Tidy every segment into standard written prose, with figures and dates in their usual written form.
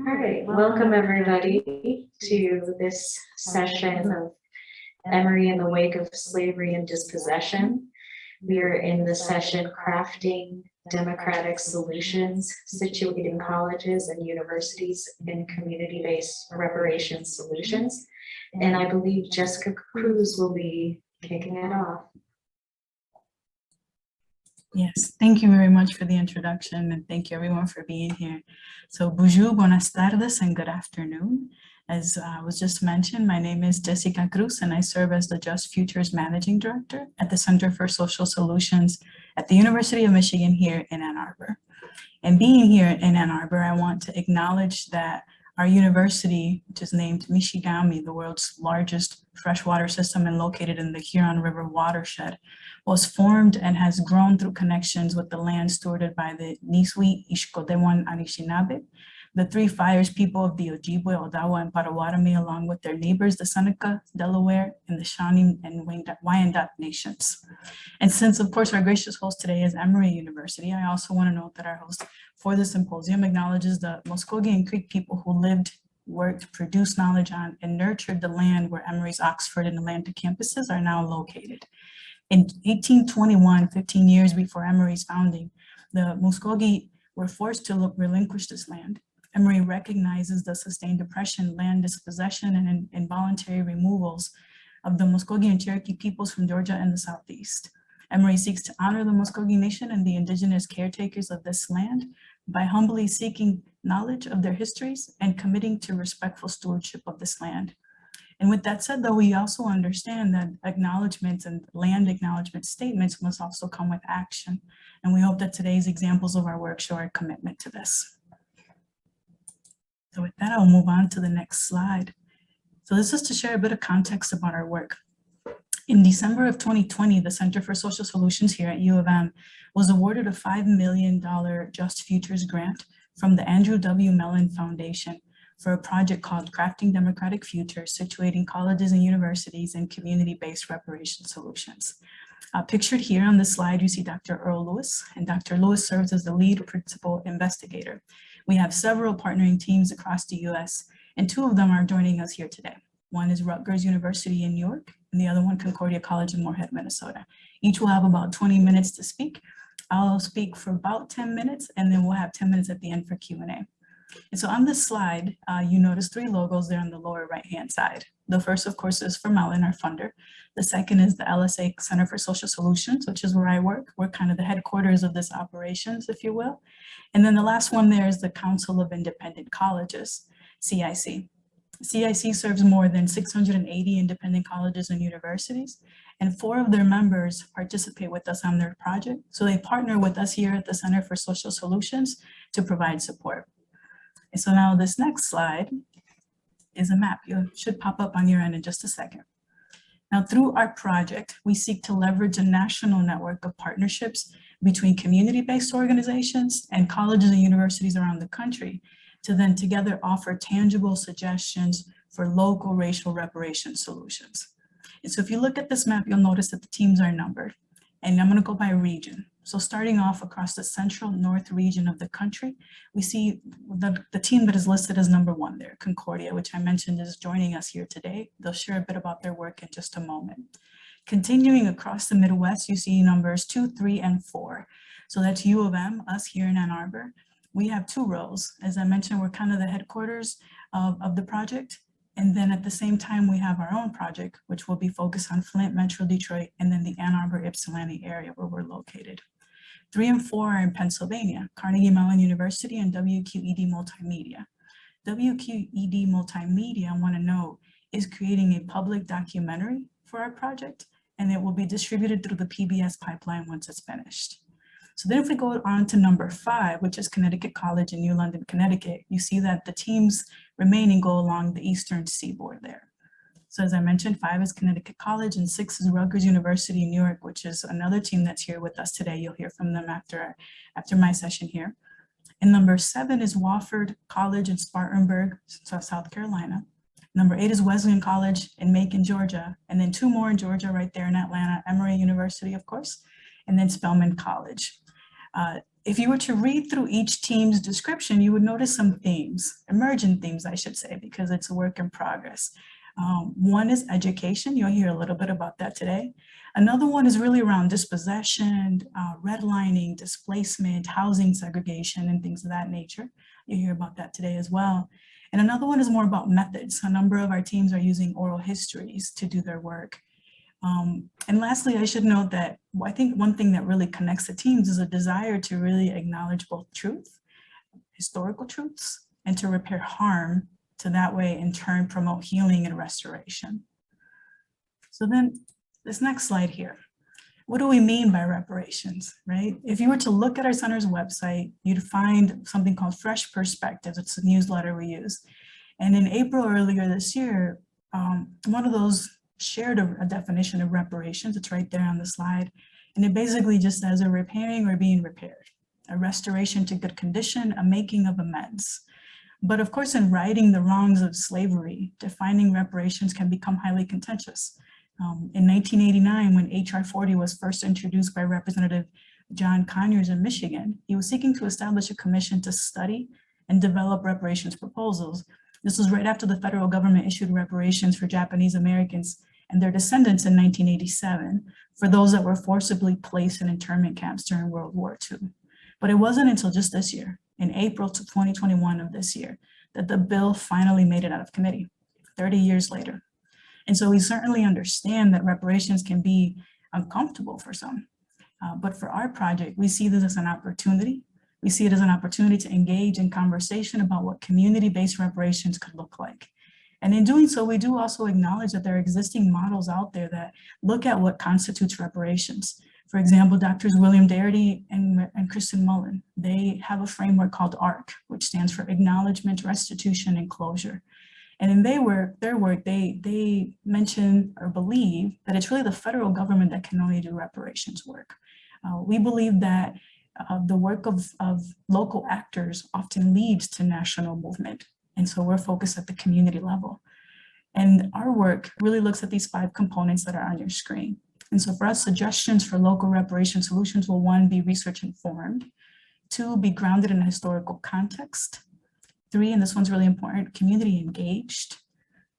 All right, welcome everybody to this session of Emory in the Wake of Slavery and Dispossession. We are in the session Crafting Democratic Solutions, Situating Colleges and Universities in Community-Based Reparations Solutions. And I believe Jessica Cruz will be kicking it off. Yes, thank you very much for the introduction, and thank you everyone for being here. So bonjour, buenas tardes, and good afternoon. As was just mentioned, my name is Jessica Cruz, and I serve as the Just Futures Managing Director at the Center for Social Solutions at the University of Michigan here in Ann Arbor. And being here in Ann Arbor, I want to acknowledge that our university, which is named Michigami, the world's largest freshwater system and located in the Huron River watershed, was formed and has grown through connections with the land stewarded by the Niswi, Ishkodewan, Anishinaabe, the three Fires people of the Ojibwe, Odawa, and Potawatomi, along with their neighbors, the Seneca, Delaware, and the Shawnee and Wyandot nations. And since, of course, our gracious host today is Emory University, I also want to note that our host for the symposium acknowledges the Muskogee and Creek people who lived, worked, produced knowledge on, and nurtured the land where Emory's Oxford and Atlanta campuses are now located. In 1821, 15 years before Emory's founding, the Muskogee were forced to relinquish this land. Emory recognizes the sustained oppression, land dispossession, and involuntary removals of the Muskogee and Cherokee peoples from Georgia and the Southeast. Emory seeks to honor the Muskogee Nation and the indigenous caretakers of this land by humbly seeking knowledge of their histories and committing to respectful stewardship of this land. And with that said, though, we also understand that acknowledgements and land acknowledgement statements must also come with action. And we hope that today's examples of our work show our commitment to this. So with that, I'll move on to the next slide. So this is to share a bit of context about our work. In December of 2020, the Center for Social Solutions here at U of M was awarded a $5 million Just Futures grant from the Andrew W. Mellon Foundation for a project called Crafting Democratic Futures, Situating Colleges and Universities in Community-Based Reparations Solutions. Pictured here on this slide, you see Dr. Earl Lewis, and Dr. Lewis serves as the lead principal investigator. We have several partnering teams across the US, and two of them are joining us here today. One is Rutgers University in Newark, and the other one, Concordia College in Moorhead, Minnesota. Each will have about 20 minutes to speak. I'll speak for about 10 minutes, and then we'll have 10 minutes at the end for Q&A. And so on this slide, you notice three logos there on the lower right-hand side. The first, of course, is for Mellon, our funder. The second is the LSA Center for Social Solutions, which is where I work. We're kind of the headquarters of this operations, if you will. And then the last one there is the Council of Independent Colleges, CIC. CIC serves more than 680 independent colleges and universities, and 4 of their members participate with us on their project. So they partner with us here at the Center for Social Solutions to provide support. And so now this next slide is a map. It should pop up on your end in just a second. Now, through our project, we seek to leverage a national network of partnerships between community-based organizations and colleges and universities around the country to then together offer tangible suggestions for local racial reparations solutions. And so if you look at this map, you'll notice that the teams are numbered, and I'm going to go by region. So starting off across the central north region of the country, we see the team that is listed as number 1 there, Concordia, which I mentioned is joining us here today. They'll share a bit about their work in just a moment. Continuing across the Midwest, you see numbers 2, 3, and 4. So that's U of M, us here in Ann Arbor. We have 2 roles. As I mentioned, we're kind of the headquarters of the project. And then at the same time, we have our own project, which will be focused on Flint, Metro Detroit, and then the Ann Arbor, Ypsilanti area where we're located. 3 and 4 are in Pennsylvania, Carnegie Mellon University and WQED Multimedia. WQED Multimedia, I want to know, is creating a public documentary for our project, and it will be distributed through the PBS pipeline once it's finished. So then if we go on to number 5, which is Connecticut College in New London, Connecticut, you see that the teams remaining go along the eastern seaboard there. So as I mentioned, 5 is Connecticut College and 6 is Rutgers University in Newark, which is another team that's here with us today. You'll hear from them after my session here. And number 7 is Wofford College in Spartanburg, South Carolina. Number 8 is Wesleyan College in Macon, Georgia. And then 2 more in Georgia right there in Atlanta, Emory University, of course, and then Spelman College. If you were to read through each team's description, you would notice some themes, emergent themes, I should say, because it's a work in progress. One is education. You'll hear a little bit about that today. Another one is really around dispossession, redlining, displacement, housing segregation, and things of that nature. You'll hear about that today as well. And another one is more about methods. A number of our teams are using oral histories to do their work. And lastly, I should note that I think one thing that really connects the teams is a desire to really acknowledge both truth, historical truths, and to repair harm, to that way in turn promote healing and restoration. So then this next slide here, what do we mean by reparations, right? If you were to look at our center's website, you'd find something called Fresh Perspectives. It's a newsletter we use. And in April earlier this year, one of those shared a definition of reparations. It's right there on the slide. And it basically just says a repairing or being repaired, a restoration to good condition, a making of amends. But of course, in righting the wrongs of slavery, defining reparations can become highly contentious. In 1989, when H.R. 40 was first introduced by Representative John Conyers in Michigan, he was seeking to establish a commission to study and develop reparations proposals. This was right after the federal government issued reparations for Japanese Americans and their descendants in 1987 for those that were forcibly placed in internment camps during World War II. But it wasn't until just this year, in April 2021 of this year, that the bill finally made it out of committee, 30 years later. And so we certainly understand that reparations can be uncomfortable for some, but for our project, we see this as an opportunity. We see it as an opportunity to engage in conversation about what community-based reparations could look like. And in doing so, we do also acknowledge that there are existing models out there that look at what constitutes reparations. For example, Drs. William Darity and Kristen Mellon, they have a framework called ARC, which stands for Acknowledgement, Restitution, and Closure. And in their work, they mention or believe that it's really the federal government that can only do reparations work. We believe that the work of local actors often leads to national movement. And so we're focused at the community level. And our work really looks at these 5 components that are on your screen. And so for us, suggestions for local reparation solutions will 1, be research informed, 2, be grounded in a historical context, 3, and this one's really important, community engaged.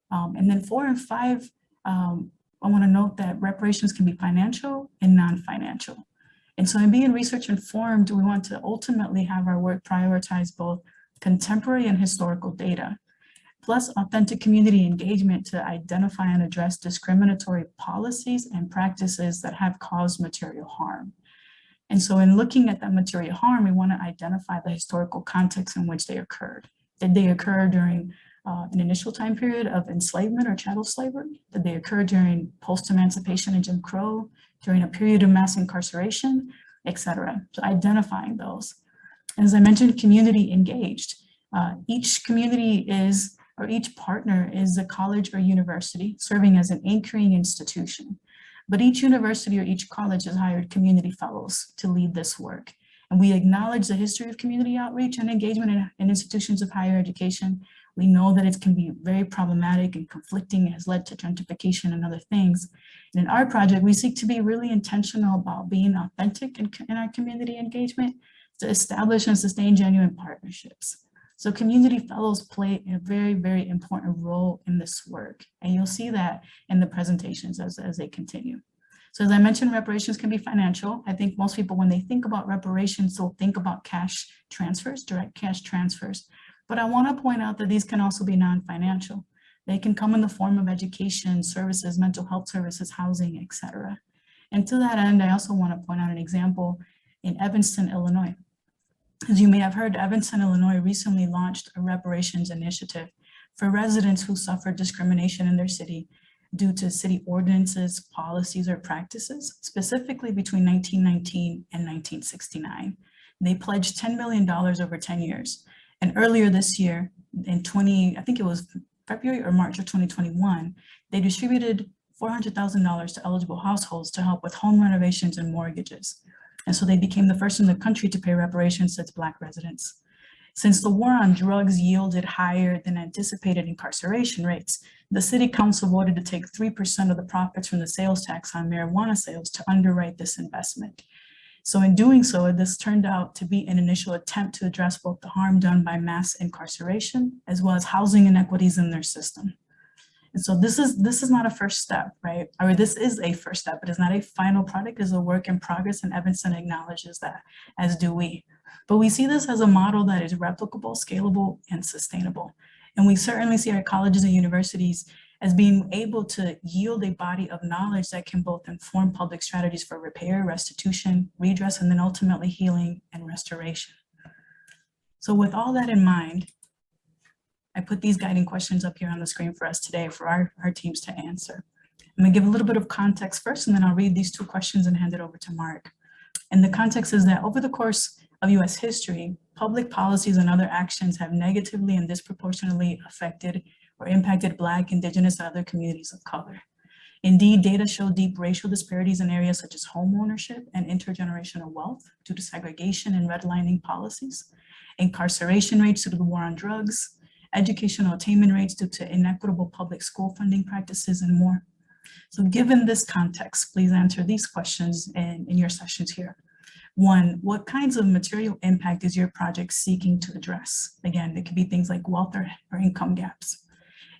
And then 4 and 5, I want to note that reparations can be financial and non-financial. And so in being research informed, we want to ultimately have our work prioritize both contemporary and historical data, plus authentic community engagement to identify and address discriminatory policies and practices that have caused material harm. And so in looking at that material harm, we want to identify the historical context in which they occurred. Did they occur during an initial time period of enslavement or chattel slavery? Did they occur during post-emancipation and Jim Crow, during a period of mass incarceration, etc.? So identifying those. As I mentioned, community engaged. Each community is, or each partner is a college or university serving as an anchoring institution. But each university or each college has hired community fellows to lead this work. And we acknowledge the history of community outreach and engagement in institutions of higher education. We know that it can be very problematic and conflicting. It has led to gentrification and other things. And in our project, we seek to be really intentional about being authentic in our community engagement, to establish and sustain genuine partnerships. So community fellows play a very, very important role in this work. And you'll see that in the presentations as they continue. So as I mentioned, reparations can be financial. I think most people, when they think about reparations, they'll think about cash transfers, direct cash transfers. But I want to point out that these can also be non-financial. They can come in the form of education, services, mental health services, housing, etc. And to that end, I also want to point out an example in Evanston, Illinois. As you may have heard, Evanston, Illinois recently launched a reparations initiative for residents who suffered discrimination in their city due to city ordinances, policies, or practices, specifically between 1919 and 1969. They pledged $10 million over 10 years. And earlier this year, in I think it was February or March of 2021, they distributed $400,000 to eligible households to help with home renovations and mortgages. And so they became the first in the country to pay reparations to its Black residents. Since the war on drugs yielded higher than anticipated incarceration rates, the City Council voted to take 3% of the profits from the sales tax on marijuana sales to underwrite this investment. So in doing so, this turned out to be an initial attempt to address both the harm done by mass incarceration as well as housing inequities in their system. And so this is not a first step, right? Or this is a first step, but it's not a final product, it's a work in progress, and Evanston acknowledges that, as do we. But we see this as a model that is replicable, scalable, and sustainable. And we certainly see our colleges and universities as being able to yield a body of knowledge that can both inform public strategies for repair, restitution, redress, and then ultimately healing and restoration. So with all that in mind, I put these guiding questions up here on the screen for us today for our teams to answer. I'm gonna give a little bit of context first, and then I'll read these two questions and hand it over to Mark. And the context is that over the course of US history, public policies and other actions have negatively and disproportionately affected or impacted Black, Indigenous, and other communities of color. Indeed, data show deep racial disparities in areas such as home ownership and intergenerational wealth due to segregation and redlining policies, incarceration rates due to the war on drugs, educational attainment rates due to inequitable public school funding practices, and more. So given this context, please answer these questions in your sessions here. One, what kinds of material impact is your project seeking to address? Again, it could be things like wealth or income gaps.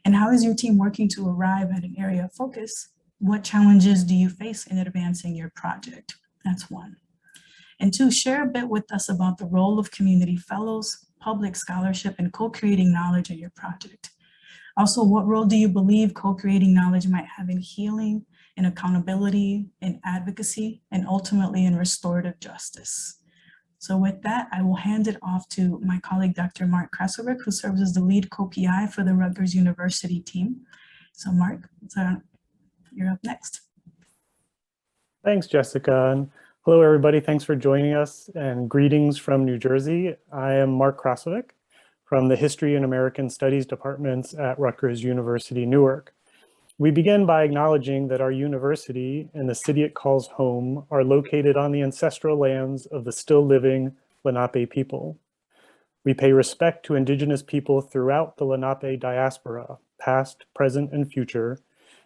And how is your team working to arrive at an area of focus? What challenges do you face in advancing your project? That's one. And two, share a bit with us about the role of community fellows, public scholarship, and co-creating knowledge in your project. Also, what role do you believe co-creating knowledge might have in healing, in accountability, in advocacy, and ultimately in restorative justice? So with that, I will hand it off to my colleague, Dr. Mark Krasovic, who serves as the lead co-PI for the Rutgers University team. So Mark, you're up next. Thanks, Jessica. And hello, everybody. Thanks for joining us, and greetings from New Jersey. I am Mark Krasovic from the History and American Studies departments at Rutgers-Newark. We begin by acknowledging that our university and the city it calls home are located on the ancestral lands of the still living Lenape people. We pay respect to Indigenous people throughout the Lenape diaspora, past, present, and future,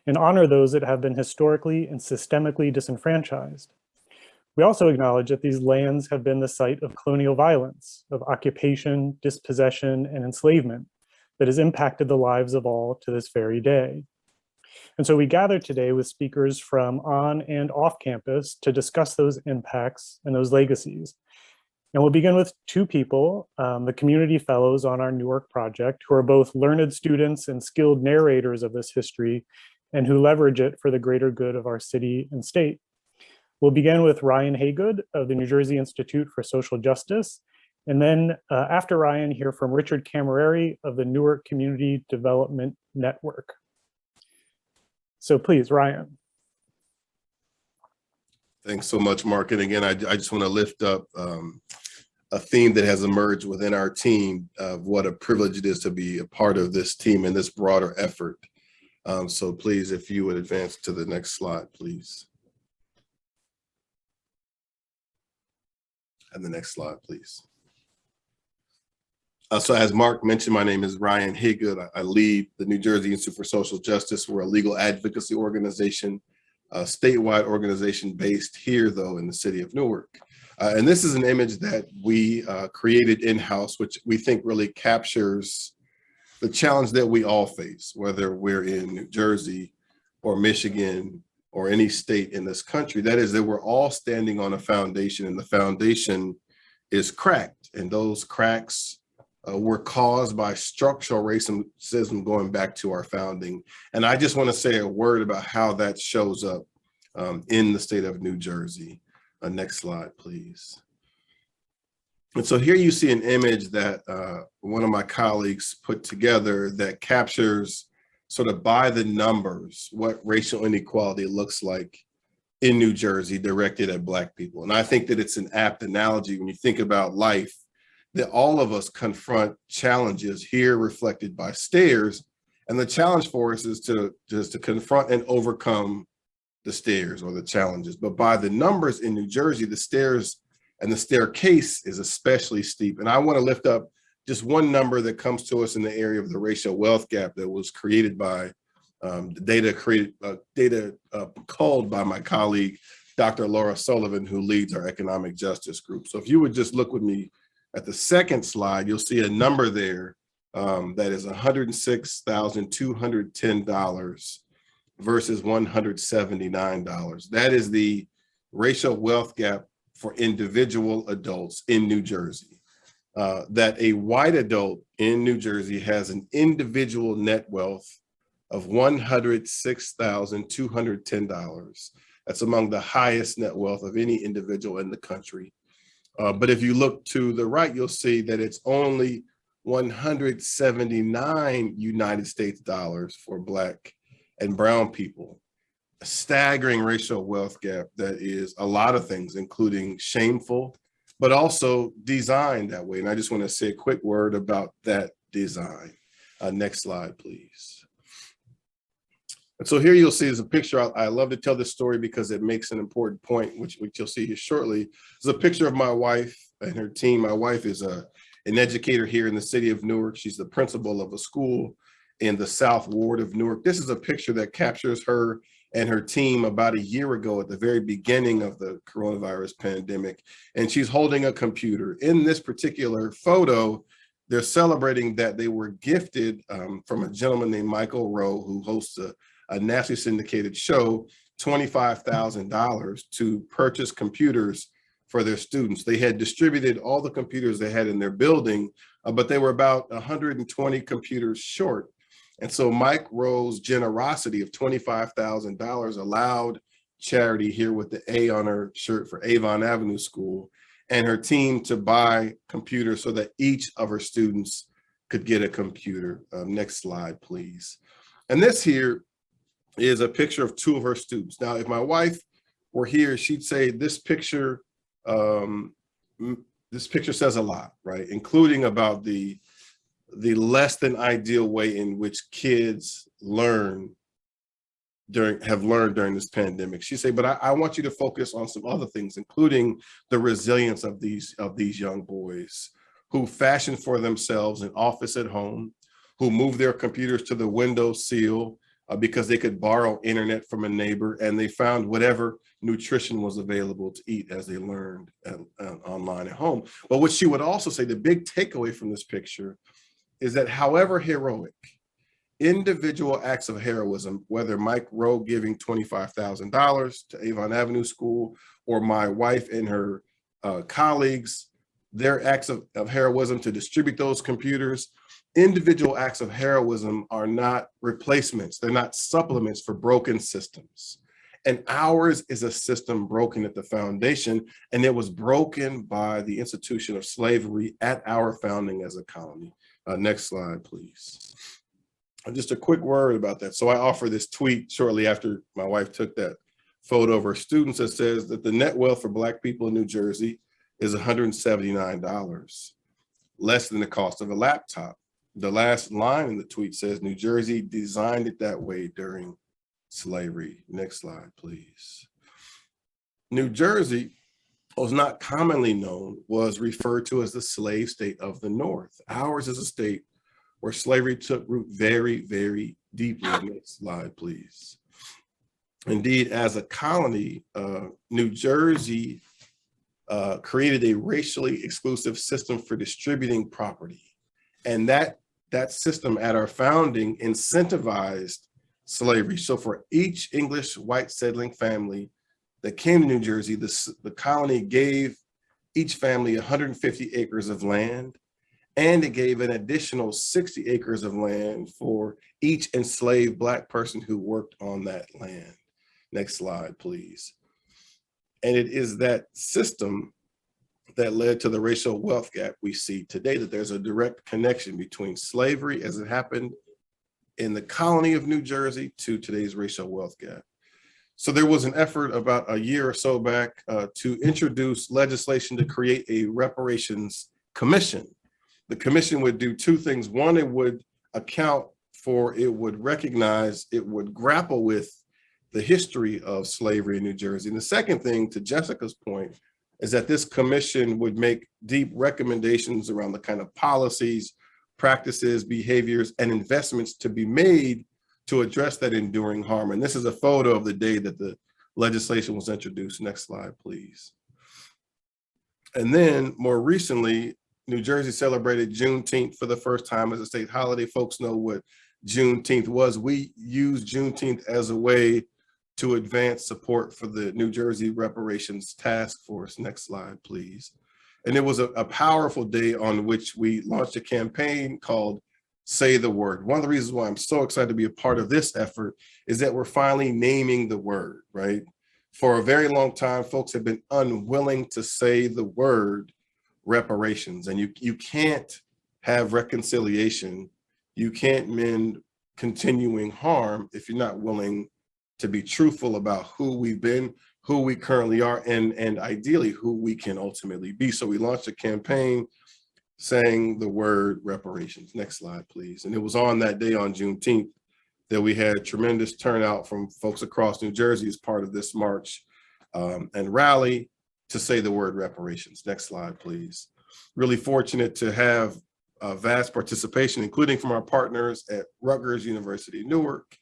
and honor those that have been historically and systemically disenfranchised. We also acknowledge that these lands have been the site of colonial violence, of occupation, dispossession, and enslavement that has impacted the lives of all to this very day. And so we gather today with speakers from on and off campus to discuss those impacts and those legacies. And we'll begin with two people, the community fellows on our Newark project, who are both learned students and skilled narrators of this history, and who leverage it for the greater good of our city and state. We'll begin with Ryan Haygood of the New Jersey Institute for Social Justice, and then after Ryan, hear from Richard Cammarieri of the Newark Community Development Network. So please, Ryan. Thanks so much, Mark. And again, I just want to lift up a theme that has emerged within our team of what a privilege it is to be a part of this team and this broader effort. So please, if you would advance to the next slide, please. And the next slide, please. So as Mark mentioned, my name is Ryan Haygood. I lead the New Jersey Institute for Social Justice. We're a legal advocacy organization, a statewide organization based here, though, in the city of Newark. And this is an image that we created in-house, which we think really captures the challenge that we all face, whether we're in New Jersey or Michigan or any state in this country. That is that we're all standing on a foundation, and the foundation is cracked. And those cracks were caused by structural racism going back to our founding. And I just want to say a word about how that shows up in the state of New Jersey. Next slide, please. And so here you see an image that one of my colleagues put together that captures sort of by the numbers what racial inequality looks like in New Jersey directed at Black people. And I think that it's an apt analogy when you think about life, that all of us confront challenges here reflected by stairs. And the challenge for us is to confront and overcome the stairs or the challenges. But by the numbers in New Jersey, the stairs and the staircase is especially steep. And I want to lift up just one number that comes to us in the area of the racial wealth gap that was created by data culled by my colleague, Dr. Laura Sullivan, who leads our economic justice group. So if you would just look with me at the second slide, you'll see a number there that is $106,210 versus $179. That is the racial wealth gap for individual adults in New Jersey. That a white adult in New Jersey has an individual net wealth of $106,210. That's among the highest net wealth of any individual in the country. But if you look to the right, you'll see that it's only 179 United States dollars for Black and brown people. A staggering racial wealth gap that is a lot of things, including shameful, but also designed that way. And I just want to say a quick word about that design. Next slide, please. And so here you'll see is a picture. I love to tell this story because it makes an important point, which you'll see here shortly. It's a picture of my wife and her team. My wife is an educator here in the city of Newark. She's the principal of a school in the South Ward of Newark. This is a picture that captures her and her team about a year ago at the very beginning of the coronavirus pandemic. And she's holding a computer. In this particular photo, they're celebrating that they were gifted from a gentleman named Michael Rowe, who hosts a nationally syndicated show, $25,000 to purchase computers for their students. They had distributed all the computers they had in their building, but they were about 120 computers short. And so Mike Rowe's generosity of $25,000 allowed Charity, here with the A on her shirt, for Avon Avenue School, and her team to buy computers so that each of her students could get a computer. Next slide, please. And this here is a picture of two of her students. Now, if my wife were here, she'd say this picture says a lot, right? Including about the less than ideal way in which kids have learned during this pandemic. She said, but I want you to focus on some other things, including the resilience of these young boys who fashioned for themselves an office at home, who moved their computers to the window sill because they could borrow internet from a neighbor, and they found whatever nutrition was available to eat as they learned online at home. But what she would also say, the big takeaway from this picture is that however heroic, individual acts of heroism, whether Mike Rowe giving $25,000 to Avon Avenue School, or my wife and her colleagues, their acts of heroism to distribute those computers, individual acts of heroism are not replacements. They're not supplements for broken systems. And ours is a system broken at the foundation, and it was broken by the institution of slavery at our founding as a colony. Next slide, please. Just a quick word about that. So I offer this tweet shortly after my wife took that photo of her students that says that the net wealth for Black people in New Jersey is $179, less than the cost of a laptop. The last line in the tweet says, New Jersey designed it that way during slavery. Next slide, please. New Jersey was not commonly known, was referred to as the slave state of the North. Ours is a state where slavery took root very, very deeply. Next slide, please. Indeed, as a colony, New Jersey created a racially exclusive system for distributing property. And that system at our founding incentivized slavery. So for each English white settling family that came to New Jersey, the colony gave each family 150 acres of land, and it gave an additional 60 acres of land for each enslaved Black person who worked on that land. Next slide, please. And it is that system that led to the racial wealth gap we see today, that there's a direct connection between slavery as it happened in the colony of New Jersey to today's racial wealth gap. So there was an effort about a year or so back to introduce legislation to create a Reparations Commission. The commission would do two things. One, it would recognize, it would grapple with the history of slavery in New Jersey. And the second thing, to Jessica's point, is that this commission would make deep recommendations around the kind of policies, practices, behaviors, and investments to be made to address that enduring harm. And this is a photo of the day that the legislation was introduced. Next slide, please. And then more recently, New Jersey celebrated Juneteenth for the first time as a state holiday. Folks know what Juneteenth was. We used Juneteenth as a way to advance support for the New Jersey Reparations Task Force. Next slide, please. And it was a powerful day on which we launched a campaign called Say the Word. One of the reasons why I'm so excited to be a part of this effort is that we're finally naming the word, right? For a very long time, folks have been unwilling to say the word reparations. And you can't have reconciliation. You can't mend continuing harm if you're not willing to be truthful about who we've been, who we currently are, and ideally who we can ultimately be. So we launched a campaign saying the word reparations. Next slide, please. And it was on that day on Juneteenth that we had tremendous turnout from folks across New Jersey as part of this march and rally to say the word reparations. Next slide, please. Really fortunate to have vast participation, including from our partners at Rutgers-Newark,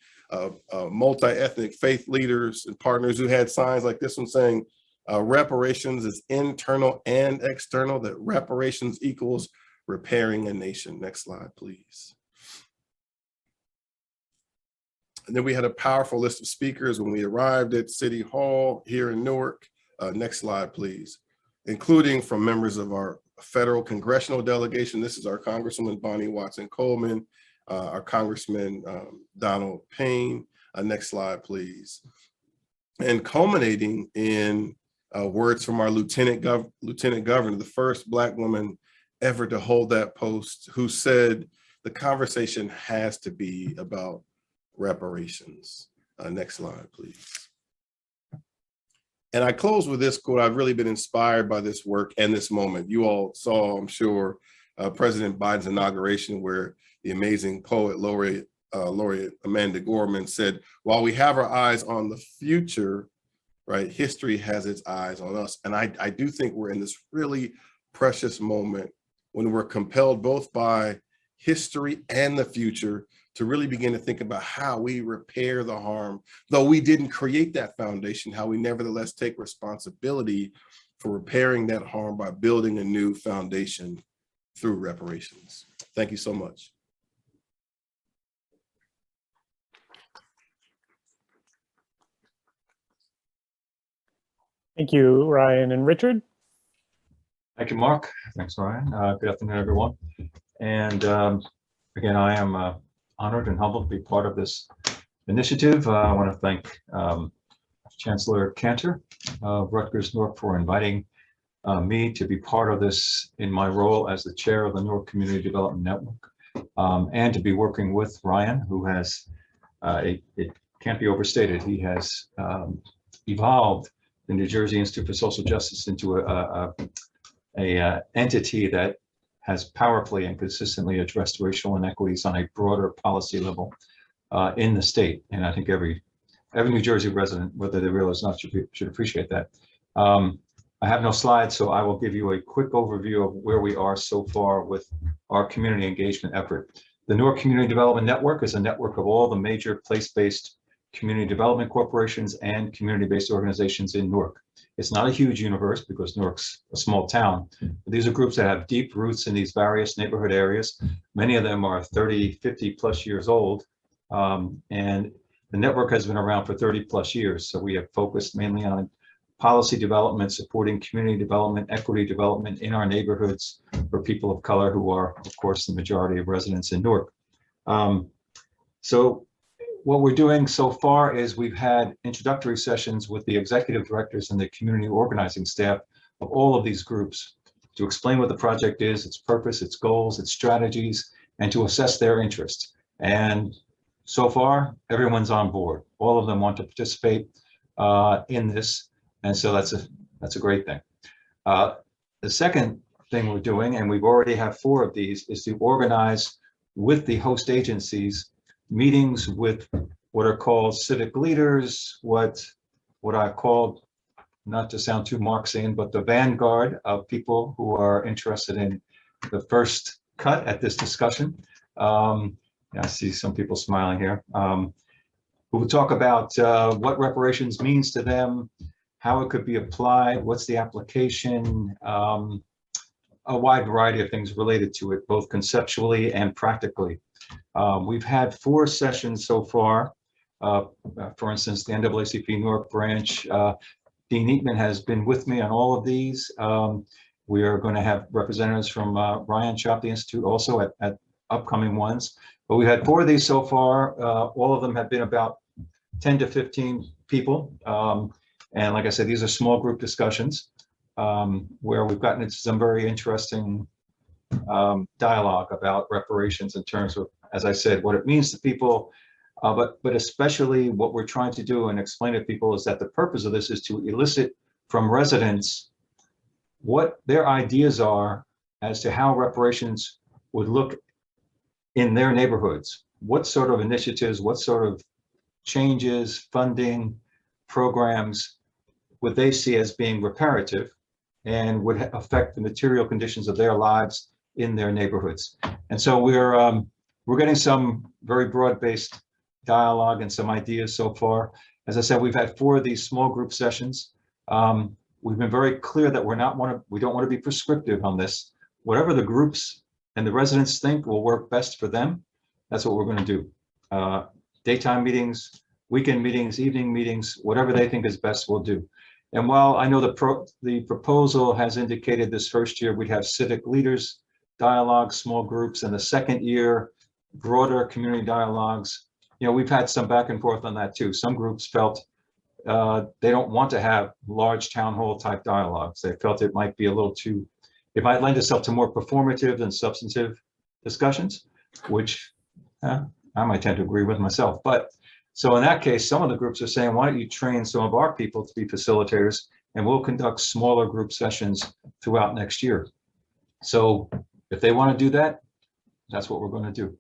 multi-ethnic faith leaders and partners who had signs like this one saying, reparations is internal and external, that reparations equals repairing a nation. Next slide, please. And then we had a powerful list of speakers when we arrived at City Hall here in Newark. Next slide, please. Including from members of our federal congressional delegation. This is our Congresswoman Bonnie Watson Coleman, our Congressman Donald Payne. Next slide, please. And culminating in words from our Lieutenant Governor, the first Black woman ever to hold that post, who said the conversation has to be about reparations. Next slide, please. And I close with this quote. I've really been inspired by this work and this moment. You all saw, I'm sure, President Biden's inauguration, where the amazing poet laureate Amanda Gorman said, while we have our eyes on the future, right, history has its eyes on us. And I do think we're in this really precious moment when we're compelled both by history and the future to really begin to think about how we repair the harm. Though we didn't create that foundation, how we nevertheless take responsibility for repairing that harm by building a new foundation through reparations. Thank you so much. Thank you, Ryan and Richard. Thank you, Mark. Thanks, Ryan. Good afternoon, everyone. And again, I am honored and humbled to be part of this initiative. I want to thank Chancellor Cantor of Rutgers-Newark for inviting me to be part of this in my role as the chair of the Newark Community Development Network, and to be working with Ryan, who has, it can't be overstated, he has evolved the New Jersey Institute for Social Justice into a entity that has powerfully and consistently addressed racial inequities on a broader policy level in the state. And I think every New Jersey resident, whether they realize or not, should appreciate that. I have no slides, so I will give you a quick overview of where we are so far with our community engagement effort. The Newark Community Development Network is a network of all the major place-based community development corporations and community-based organizations in Newark. It's not a huge universe because Newark's a small town. But these are groups that have deep roots in these various neighborhood areas. Many of them are 30, 50 plus years old. And the network has been around for 30 plus years. So we have focused mainly on policy development, supporting community development, equity development in our neighborhoods for people of color who are, of course, the majority of residents in Newark. So what we're doing so far is we've had introductory sessions with the executive directors and the community organizing staff of all of these groups to explain what the project is, its purpose, its goals, its strategies, and to assess their interest. And so far, everyone's on board. All of them want to participate in this. And so that's a great thing. The second thing we're doing, and we've already had 4 of these, is to organize with the host agencies meetings with what are called civic leaders, what I call, not to sound too Marxian, but the vanguard of people who are interested in the first cut at this discussion. I see some people smiling here. who will talk about what reparations means to them, how it could be applied, what's the application, a wide variety of things related to it, both conceptually and practically. We've had 4 sessions so far. For instance, the NAACP Newark branch, Dean Eatman has been with me on all of these. We are going to have representatives from Ryan Shop, the Institute, also at upcoming ones. But we've had 4 of these so far. All of them have been about 10 to 15 people. And like I said, these are small group discussions where we've gotten into some very interesting dialogue about reparations in terms of, as I said, what it means to people, but especially what we're trying to do and explain to people is that the purpose of this is to elicit from residents what their ideas are as to how reparations would look in their neighborhoods. What sort of initiatives, what sort of changes, funding, programs would they see as being reparative and would affect the material conditions of their lives in their neighborhoods. And so we're getting some very broad-based dialogue and some ideas so far. As I said, we've had 4 of these small group sessions. We've been very clear that we don't want to be prescriptive on this. Whatever the groups and the residents think will work best for them, that's what we're going to do. Daytime meetings, weekend meetings, evening meetings, whatever they think is best, we'll do. And while I know the proposal has indicated this first year we'd have civic leaders dialogue, small groups, and the second year broader community dialogues, you know, we've had some back and forth on that too. Some groups felt they don't want to have large town hall type dialogues. They felt it might be a little too, it might lend itself to more performative than substantive discussions, which I might tend to agree with myself. But so in that case, some of the groups are saying, why don't you train some of our people to be facilitators, and we'll conduct smaller group sessions throughout next year. So if they want to do that, that's what we're going to do.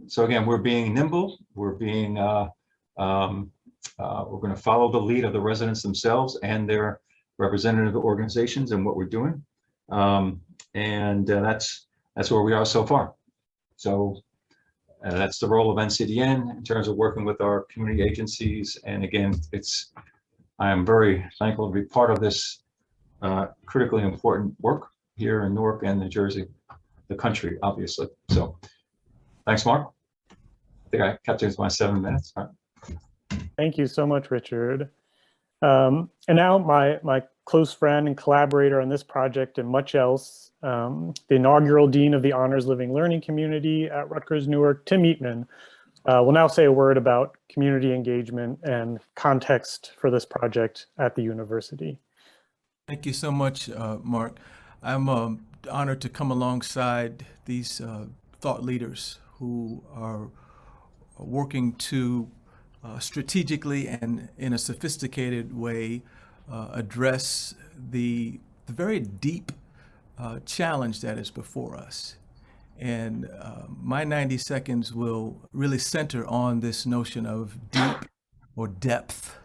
So again, we're being nimble. We're being, we're going to follow the lead of the residents themselves and their representative organizations and what we're doing. That's where we are so far. So that's the role of NCDN in terms of working with our community agencies. And again, I am very thankful to be part of this critically important work here in Newark and New Jersey, the country, obviously. So thanks, Mark. I think I kept it to my 7 minutes. All right. Thank you so much, Richard. And now my close friend and collaborator on this project and much else, the inaugural Dean of the Honors Living Learning Community at Rutgers-Newark, Tim Eatman, will now say a word about community engagement and context for this project at the university. Thank you so much, Mark. I'm honored to come alongside these thought leaders who are working to strategically and in a sophisticated way address the very deep challenge that is before us. And my 90 seconds will really center on this notion of deep or depth.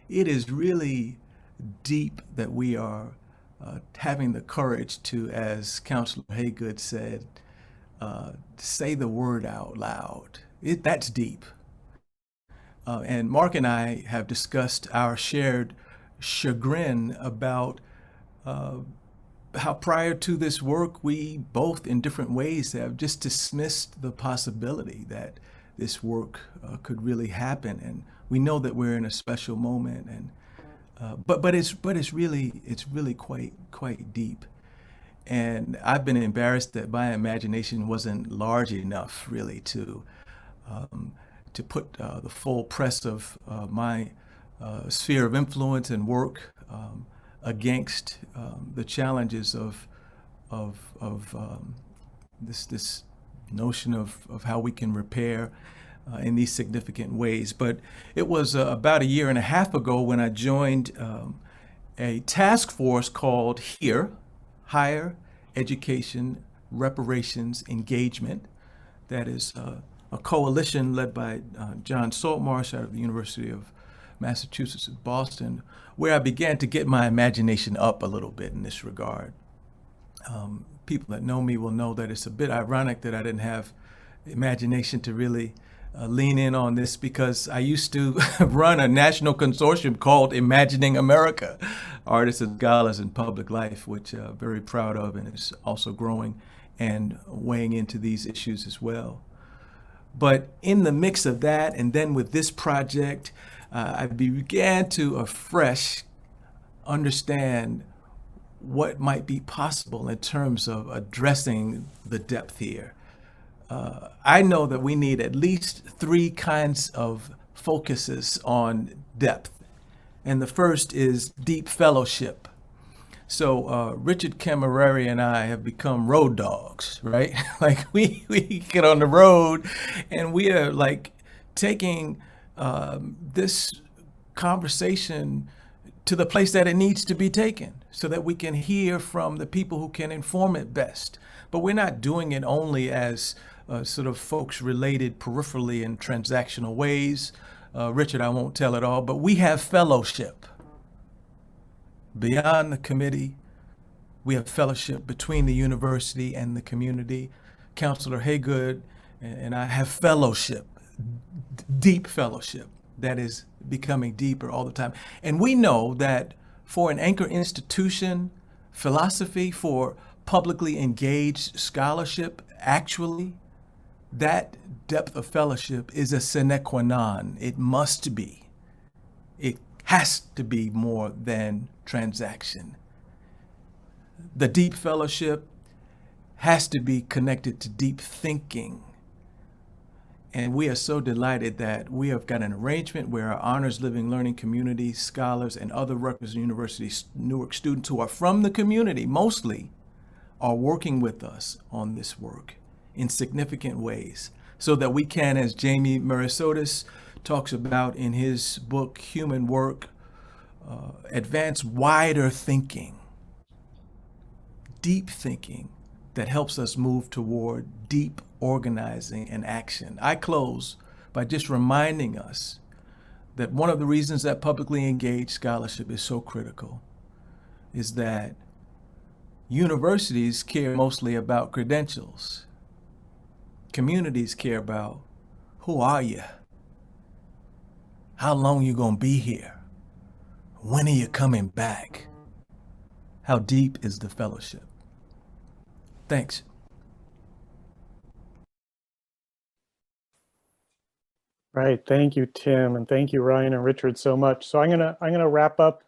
It is really deep that we are having the courage to, as Councilor Haygood said, say the word out loud. That's deep. And Mark and I have discussed our shared chagrin about how prior to this work, we both in different ways have just dismissed the possibility that this work could really happen. And we know that we're in a special moment, and but it's really quite deep. And I've been embarrassed that my imagination wasn't large enough really to put the full press of my sphere of influence and work against the challenges of this notion of how we can repair in these significant ways. But it was about a year and a half ago when I joined a task force called HERE, Higher Education Reparations Engagement. That is a coalition led by John Saltmarsh out of the University of Massachusetts at Boston, where I began to get my imagination up a little bit in this regard. People that know me will know that it's a bit ironic that I didn't have imagination to really lean in on this because I used to run a national consortium called Imagining America, Artists and Scholars in Public Life, which I'm very proud of, and is also growing and weighing into these issues as well. But in the mix of that, and then with this project, I began to afresh understand what might be possible in terms of addressing the depth here. I know that we need at least 3 kinds of focuses on depth. And the first is deep fellowship. So Richard Cammarieri and I have become road dogs, right? Like we get on the road and we are like taking this conversation to the place that it needs to be taken so that we can hear from the people who can inform it best. But we're not doing it only as sort of folks related peripherally in transactional ways. Richard, I won't tell it all, but we have fellowship. Beyond the committee, we have fellowship between the university and the community. Counselor Haygood and I have fellowship, deep fellowship that is becoming deeper all the time. And we know that for an anchor institution, philosophy, for publicly engaged scholarship, actually, that depth of fellowship is a sine qua non. It must be. It has to be more than transaction. The deep fellowship has to be connected to deep thinking. And we are so delighted that we have got an arrangement where our honors living learning community scholars and other Rutgers University Newark students who are from the community mostly are working with us on this work in significant ways so that we can, as Jamie Merisotis talks about in his book, Human Work, advance wider thinking, deep thinking that helps us move toward deep organizing and action. I close by just reminding us that one of the reasons that publicly engaged scholarship is so critical is that universities care mostly about credentials. Communities care about who are you? How long you gonna be here? When are you coming back? How deep is the fellowship? Thanks. Right. Thank you, Tim, and thank you, Ryan and Richard, so much. So I'm gonna wrap up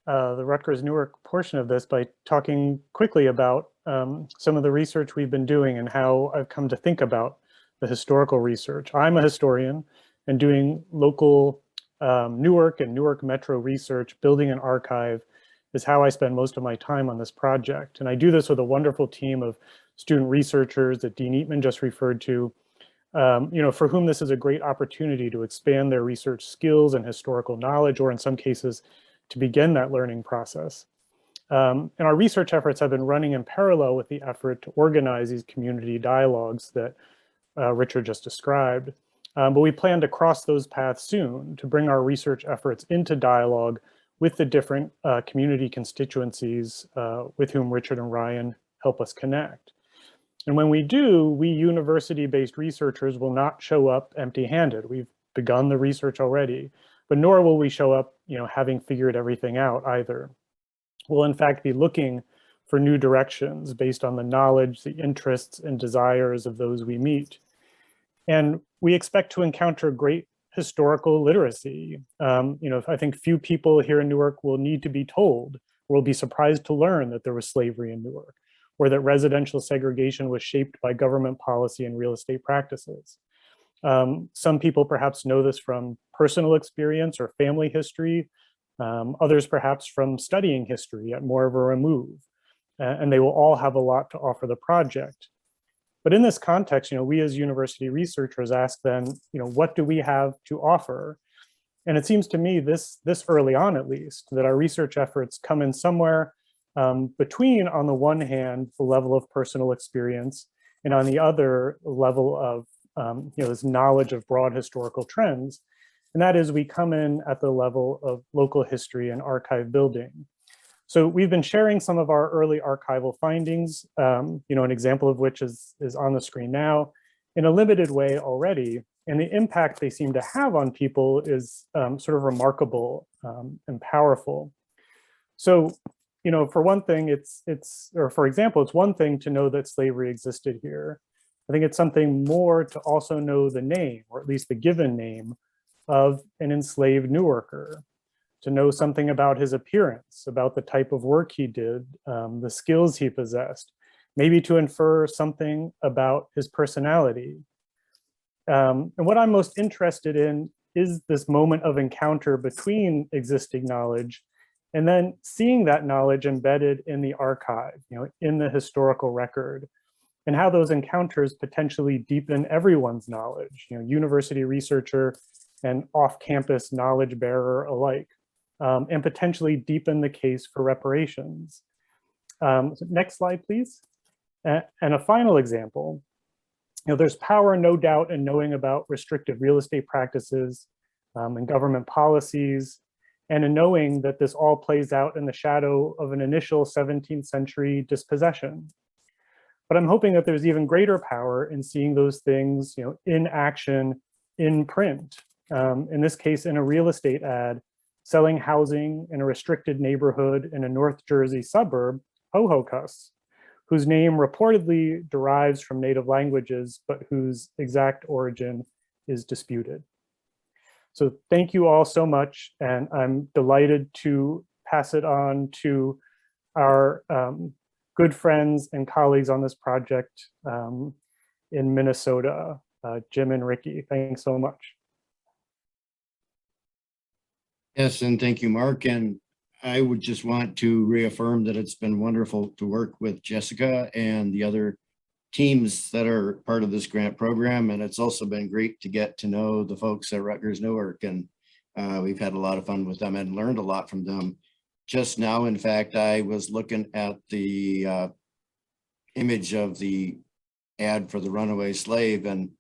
the Rutgers-Newark portion of this by talking quickly about some of the research we've been doing and how I've come to think about the historical research. I'm a historian, and doing local Newark and Newark Metro research, building an archive, is how I spend most of my time on this project. And I do this with a wonderful team of student researchers that Dean Eatman just referred to, for whom this is a great opportunity to expand their research skills and historical knowledge, or in some cases, to begin that learning process. And our research efforts have been running in parallel with the effort to organize these community dialogues that Richard just described. But we plan to cross those paths soon to bring our research efforts into dialogue with the different community constituencies with whom Richard and Ryan help us connect. And when we do, we university-based researchers will not show up empty-handed. We've begun the research already, but nor will we show up, having figured everything out either. We'll in fact be looking for new directions based on the knowledge, the interests, and desires of those we meet. And we expect to encounter great historical literacy. I think few people here in Newark will need to be told, or will be surprised to learn that there was slavery in Newark, or that residential segregation was shaped by government policy and real estate practices. Some people perhaps know this from personal experience or family history, others perhaps from studying history at more of a remove, and they will all have a lot to offer the project. But in this context, we as university researchers ask then, what do we have to offer? And it seems to me this early on, at least, that our research efforts come in somewhere between, on the one hand, the level of personal experience, and on the other, level of this knowledge of broad historical trends. And that is, we come in at the level of local history and archive building. So we've been sharing some of our early archival findings, an example of which is on the screen now, in a limited way already. And the impact they seem to have on people is sort of remarkable and powerful. So, you know, for one thing, for example, it's one thing to know that slavery existed here. I think it's something more to also know the name, or at least the given name, of an enslaved Newarker, to know something about his appearance, about the type of work he did, the skills he possessed, maybe to infer something about his personality. And what I'm most interested in is this moment of encounter between existing knowledge and then seeing that knowledge embedded in the archive, you know, in the historical record, and how those encounters potentially deepen everyone's knowledge, you know, university researcher and off-campus knowledge bearer alike, and potentially deepen the case for reparations. So next slide, please. And a final example, you know, there's power, no doubt, in knowing about restrictive real estate practices and government policies, and in knowing that this all plays out in the shadow of an initial 17th century dispossession. But I'm hoping that there's even greater power in seeing those things, you know, in action, in print. In this case, in a real estate ad, selling housing in a restricted neighborhood in a North Jersey suburb, Hohokus, whose name reportedly derives from native languages, but whose exact origin is disputed. So thank you all so much, and I'm delighted to pass it on to our good friends and colleagues on this project in Minnesota, Jim and Ricky. Thanks so much. Yes, and thank you, Mark. And I would just want to reaffirm that it's been wonderful to work with Jessica and the other teams that are part of this grant program. And it's also been great to get to know the folks at Rutgers-Newark, and we've had a lot of fun with them and learned a lot from them. Just now, in fact, I was looking at the image of the ad for the runaway slave, and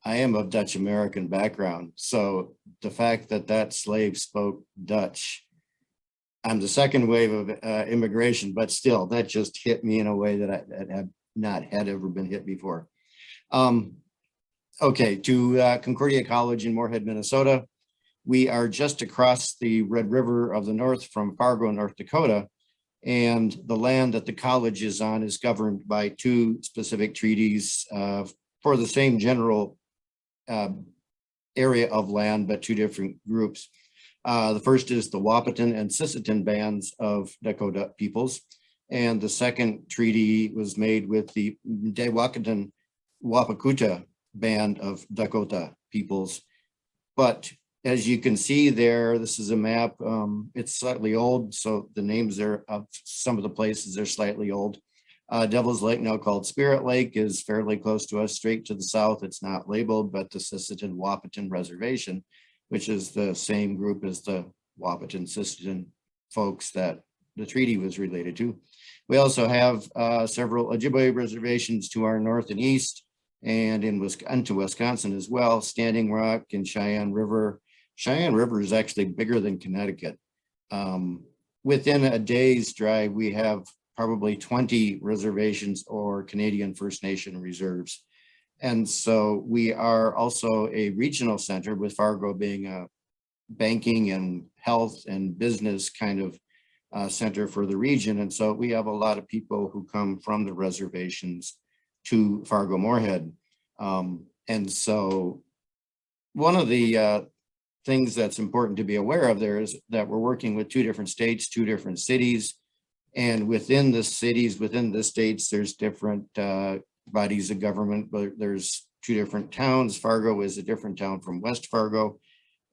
I am of Dutch American background. So the fact that that slave spoke Dutch, I'm the second wave of immigration, but still that just hit me in a way that I have not had ever been hit before. Okay, to Concordia College in Moorhead, Minnesota. We are just across the Red River of the North from Fargo, North Dakota, and the land that the college is on is governed by two specific treaties for the same general area of land, but two different groups. The first is the Wahpeton and Sisseton bands of Dakota peoples, and the second treaty was made with the Dewakanton Wapakuta band of Dakota peoples. But as you can see there, this is a map. It's slightly old, so the names there of some of the places are slightly old. Devil's Lake, now called Spirit Lake, is fairly close to us, straight to the south. It's not labeled, but the Sisseton Wahpeton Reservation, which is the same group as the Wahpeton Sisseton folks that the treaty was related to. We also have several Ojibwe reservations to our north and east, and into Wisconsin as well, Standing Rock and Cheyenne River. Cheyenne River is actually bigger than Connecticut. Within a day's drive, we have probably 20 reservations or Canadian First Nation reserves. And so we are also a regional center, with Fargo being a banking and health and business kind of center for the region. And so we have a lot of people who come from the reservations to Fargo Moorhead. And so one of the things that's important to be aware of there is that we're working with two different states, two different cities. And within the cities, within the states, there's different bodies of government, but there's two different towns. Fargo is a different town from West Fargo.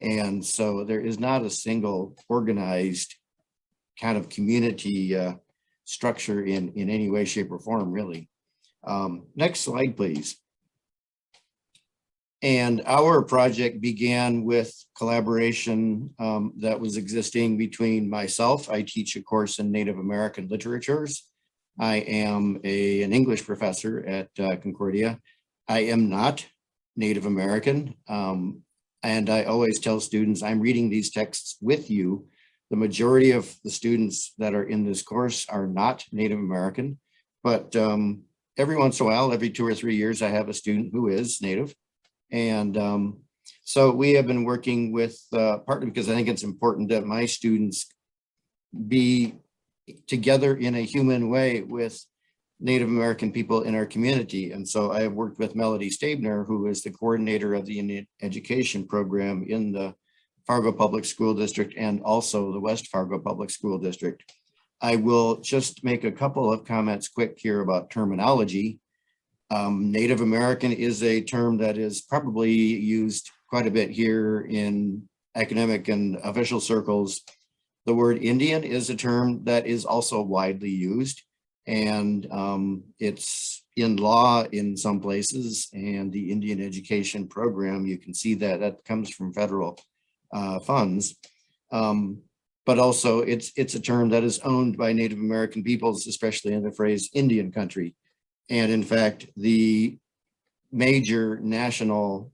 And so there is not a single organized kind of community structure in any way, shape, or form, really. Next slide, please. And our project began with collaboration that was existing between myself. I teach a course in Native American literatures. I am an English professor at Concordia. I am not Native American. And I always tell students, I'm reading these texts with you. The majority of the students that are in this course are not Native American, but every once in a while, every 2 or 3 years, I have a student who is Native. And So we have been working with, partly because I think it's important that my students be together in a human way with Native American people in our community. And so I have worked with Melody Stabner, who is the coordinator of the Indian education program in the Fargo Public School District and also the West Fargo Public School District. I will just make a couple of comments quick here about terminology. Native American is a term that is probably used quite a bit here in academic and official circles. The word Indian is a term that is also widely used, and it's in law in some places, and the Indian education program, you can see that that comes from federal funds. But also it's a term that is owned by Native American peoples, especially in the phrase Indian country. And in fact, the major national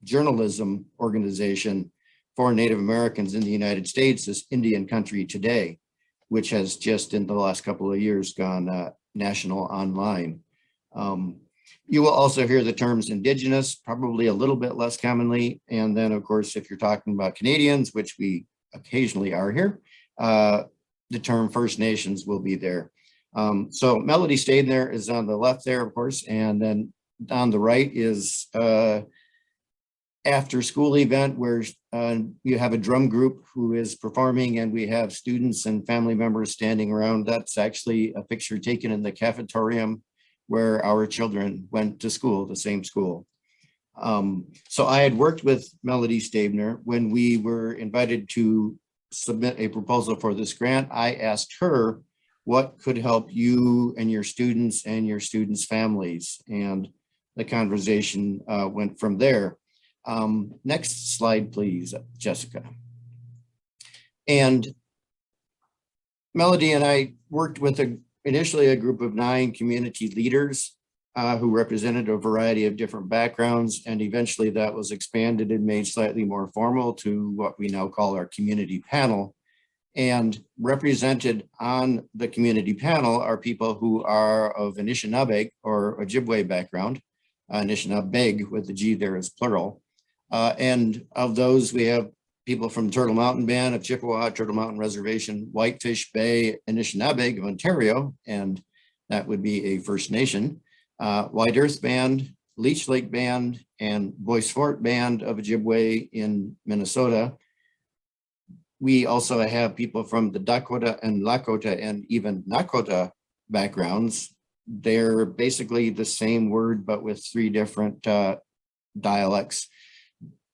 journalism organization for Native Americans in the United States is Indian Country Today, which has just in the last couple of years gone national online. You will also hear the terms Indigenous, probably a little bit less commonly. And then of course, if you're talking about Canadians, which we occasionally are here, the term First Nations will be there. So Melody Stabner is on the left there, of course, and then on the right is after school event where you have a drum group who is performing, and we have students and family members standing around. That's actually a picture taken in the cafetorium where our children went to school, the same school. So I had worked with Melody Stabner when we were invited to submit a proposal for this grant. I asked her what could help you and your students families, and the conversation went from there. Next slide, please, Jessica. And Melody and I worked with initially a group of 9 community leaders who represented a variety of different backgrounds, and eventually that was expanded and made slightly more formal to what we now call our community panel. And represented on the community panel are people who are of Anishinaabe or Ojibwe background, Anishinaabe with the G there is plural. And of those, we have people from Turtle Mountain Band of Chippewa, Turtle Mountain Reservation, Whitefish Bay, Anishinaabe of Ontario, and that would be a First Nation, White Earth Band, Leech Lake Band, and Boyce Fort Band of Ojibwe in Minnesota. We also have people from the Dakota and Lakota and even Nakota backgrounds. They're basically the same word, but with 3 different dialects.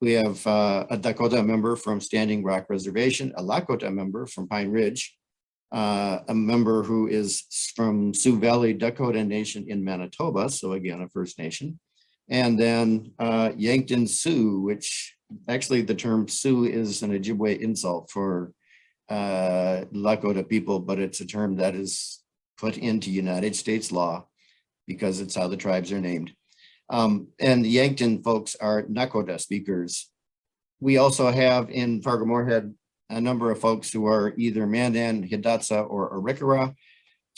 We have a Dakota member from Standing Rock Reservation, a Lakota member from Pine Ridge, a member who is from Sioux Valley Dakota Nation in Manitoba, so again, a First Nation, and then Yankton Sioux, which actually the term Sioux is an Ojibwe insult for Lakota people, but it's a term that is put into United States law because it's how the tribes are named. And the Yankton folks are Nakota speakers. We also have in Fargo-Moorhead a number of folks who are either Mandan, Hidatsa, or Arikara,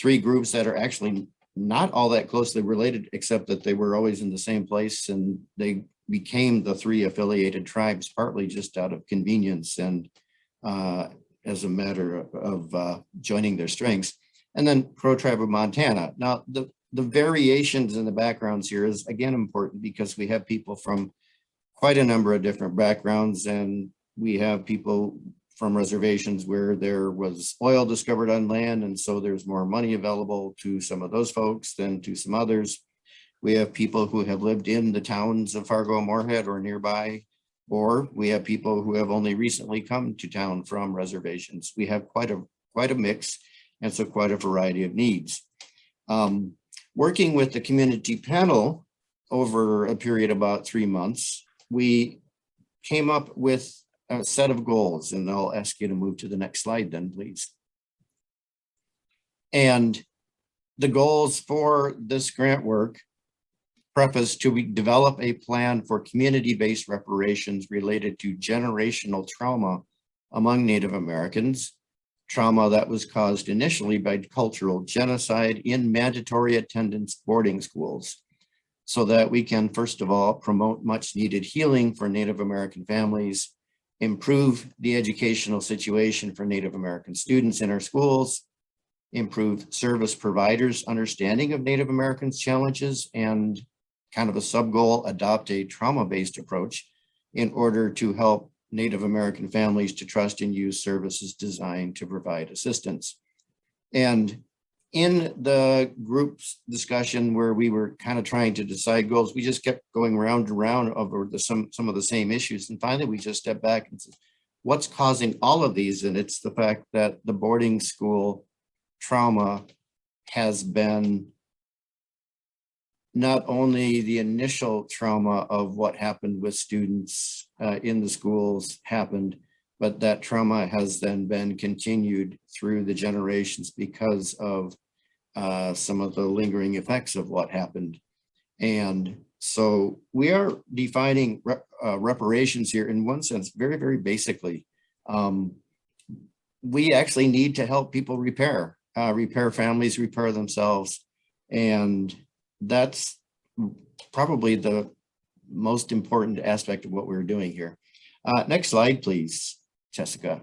3 groups that are actually not all that closely related, except that they were always in the same place, and they became the 3 affiliated tribes, partly just out of convenience and as a matter of joining their strengths. And then Crow Tribe of Montana. Now, the variations in the backgrounds here is again important because we have people from quite a number of different backgrounds, and we have people from reservations where there was oil discovered on land, and so there's more money available to some of those folks than to some others. We have people who have lived in the towns of Fargo-Moorhead or nearby, or we have people who have only recently come to town from reservations. We have quite a mix, and so quite a variety of needs. Working with the community panel over a period of about 3 months, we came up with a set of goals, and I'll ask you to move to the next slide then, please. And the goals for this grant work preface to develop a plan for community-based reparations related to generational trauma among Native Americans, trauma that was caused initially by cultural genocide in mandatory attendance boarding schools. so that we can, first of all, promote much needed healing for Native American families, improve the educational situation for Native American students in our schools, improve service providers' understanding of Native Americans' challenges, and kind of a sub-goal, adopt a trauma-based approach in order to help Native American families to trust and use services designed to provide assistance. And in the group's discussion where we were kind of trying to decide goals, we just kept going round and round over some of the same issues. And finally, we just stepped back and said, what's causing all of these? And it's the fact that the boarding school trauma has been not only the initial trauma of what happened with students in the schools happened, but that trauma has then been continued through the generations because of some of the lingering effects of what happened. And so we are defining reparations here in one sense, very, very basically. We actually need to help people repair families, repair themselves. And that's probably the most important aspect of what we're doing here. Next slide, please, Jessica.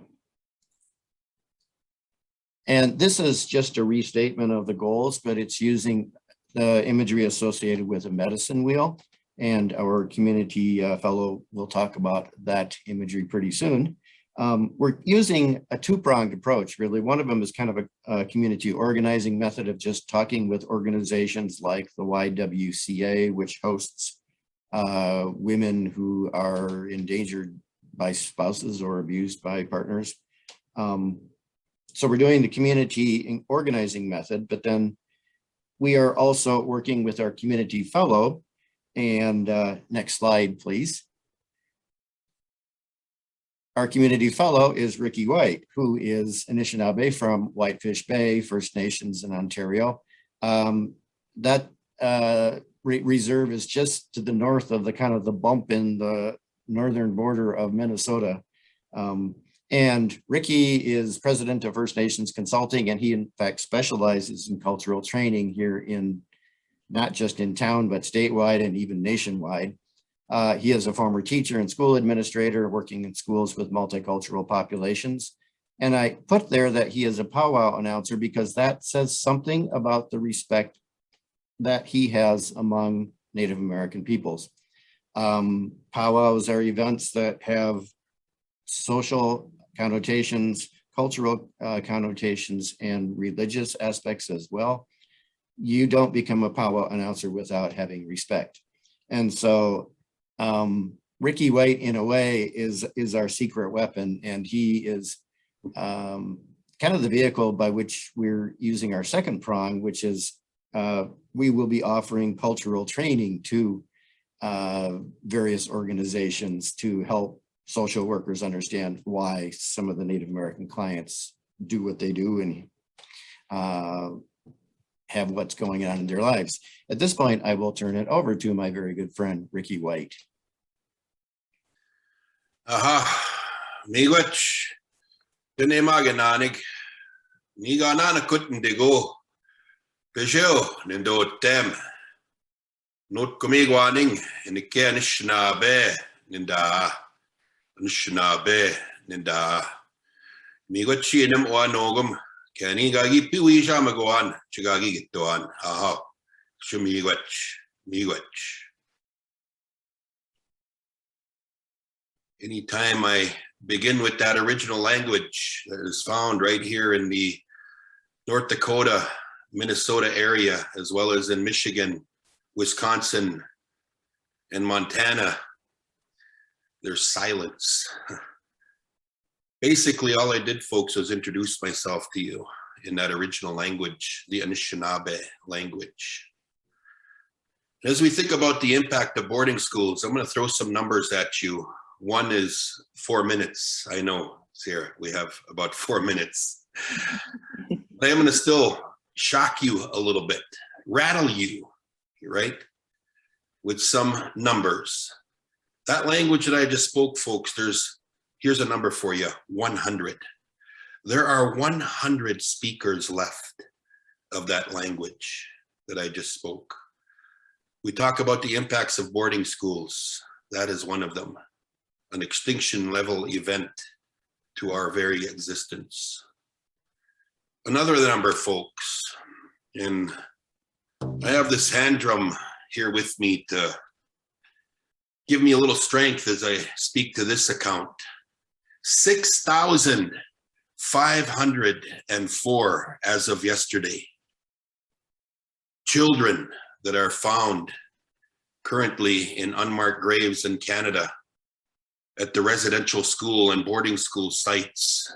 And this is just a restatement of the goals, but it's using the imagery associated with a medicine wheel. And our community fellow will talk about that imagery pretty soon. We're using a two-pronged approach, really. One of them is kind of a community organizing method of just talking with organizations like the YWCA, which hosts women who are endangered by spouses or abused by partners. So we're doing the community organizing method, but then we are also working with our community fellow. And next slide, please. Our community fellow is Ricky White, who is Anishinaabe from Whitefish Bay, First Nations in Ontario. That reserve is just to the north of the kind of the bump in the northern border of Minnesota. And Ricky is president of First Nations Consulting, and he in fact specializes in cultural training here in, not just in town, but statewide and even nationwide. He is a former teacher and school administrator working in schools with multicultural populations. And I put there that he is a powwow announcer because that says something about the respect that he has among Native American peoples. Powwows are events that have social connotations, cultural connotations, and religious aspects as well. You don't become a powwow announcer without having respect. And so Ricky White, in a way, is our secret weapon, and he is kind of the vehicle by which we're using our second prong, which is we will be offering cultural training to various organizations to help social workers understand why some of the Native American clients do what they do and have what's going on in their lives. At this point, I will turn it over to my very good friend, Ricky White. Aha, miigwech, tene magananig, niganana kutten de go, pesho, nindo tem, not kumigwaning, in the care Anishinaabe, ninda, miigwechi nem oanogum, kanigagi piwi shamagoan, chigagi gitoan, aha, miigwech. Anytime I begin with that original language that is found right here in the North Dakota, Minnesota area, as well as in Michigan, Wisconsin, and Montana, there's silence. Basically, all I did, folks, was introduce myself to you in that original language, the Anishinaabe language. As we think about the impact of boarding schools, I'm going to throw some numbers at you. One is 4 minutes. I know, Sarah, we have about 4 minutes. But I'm going to still shock you a little bit, rattle you, right, with some numbers. That language that I just spoke, folks, here's a number for you, 100. There are 100 speakers left of that language that I just spoke. We talk about the impacts of boarding schools. That is one of them, an extinction level event to our very existence. Another number, folks, and I have this hand drum here with me to give me a little strength as I speak to this account. 6,504 as of yesterday. Children that are found currently in unmarked graves in Canada at the residential school and boarding school sites.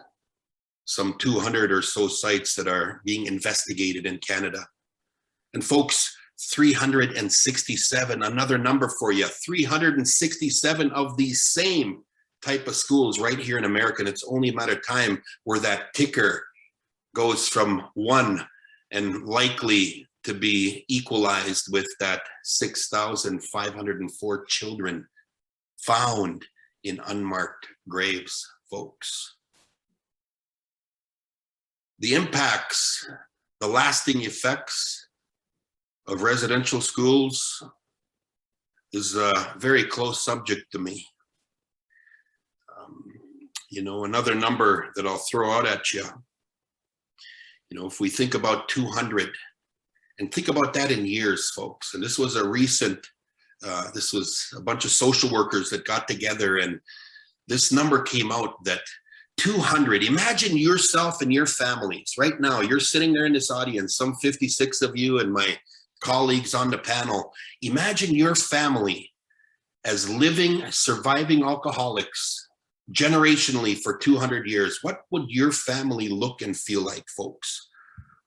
Some 200 or so sites that are being investigated in Canada. And folks, 367, another number for you, 367 of these same type of schools right here in America. And it's only a matter of time where that ticker goes from 1 and likely to be equalized with that 6,504 children found in unmarked graves, folks. The impacts, the lasting effects of residential schools is a very close subject to me. You know, another number that I'll throw out at you, if we think about 200, and think about that in years, folks. And this was a recent, this was a bunch of social workers that got together, and this number came out that 200, imagine yourself and your families. Right now, you're sitting there in this audience, some 56 of you and my colleagues on the panel. Imagine your family as living, surviving alcoholics generationally for 200 years. What would your family look and feel like, folks?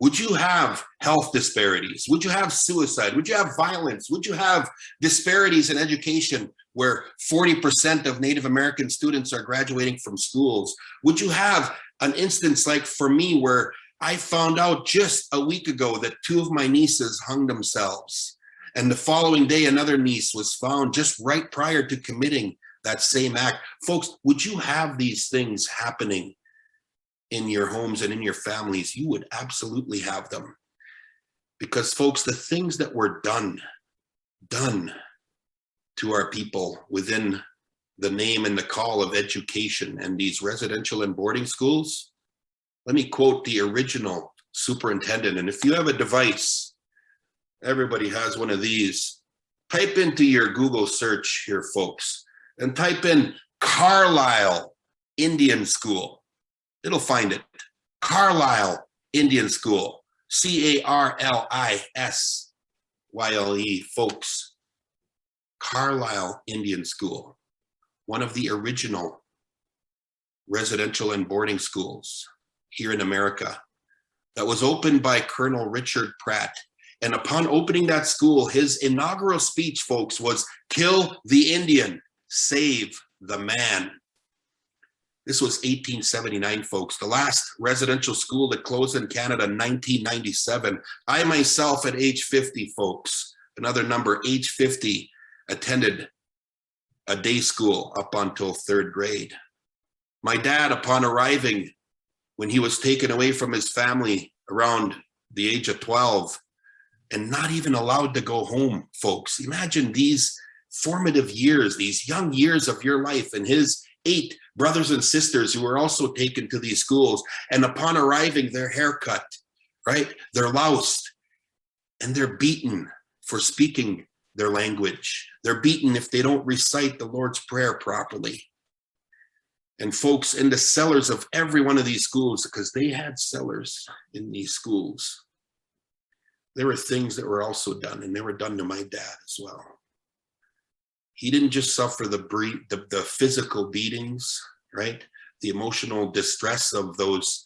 Would you have health disparities? Would you have suicide? Would you have violence? Would you have disparities in education where 40% of Native American students are graduating from schools? Would you have an instance like for me where I found out just a week ago that 2 of my nieces hung themselves, and the following day another niece was found just right prior to committing that same act? Folks, would you have these things happening in your homes and in your families? You would absolutely have them. Because folks, the things that were done to our people within the name and the call of education and these residential and boarding schools, let me quote the original superintendent. And if you have a device, everybody has one of these, type into your Google search here, folks, and type in Carlisle Indian School. It'll find it. Carlisle Indian School, C-A-R-L-I-S-Y-L-E, folks. Carlisle Indian School, one of the original residential and boarding schools here in America that was opened by Colonel Richard Pratt. And upon opening that school, his inaugural speech, folks, was "Kill the Indian, save the man." This was 1879, folks. The last residential school that closed in Canada, 1997. I myself at age 50, folks, another number, age 50, attended a day school up until 3rd grade. My dad, upon arriving, when he was taken away from his family around the age of 12 and not even allowed to go home, folks. Imagine these formative years, these young years of your life, and his 8 brothers and sisters who were also taken to these schools. And upon arriving, their hair cut, right? They're loused and they're beaten for speaking their language. They're beaten if they don't recite the Lord's Prayer properly. And folks, in the cellars of every one of these schools, because they had cellars in these schools, there were things that were also done, and they were done to my dad as well. He didn't just suffer the physical beatings, right? The emotional distress of those,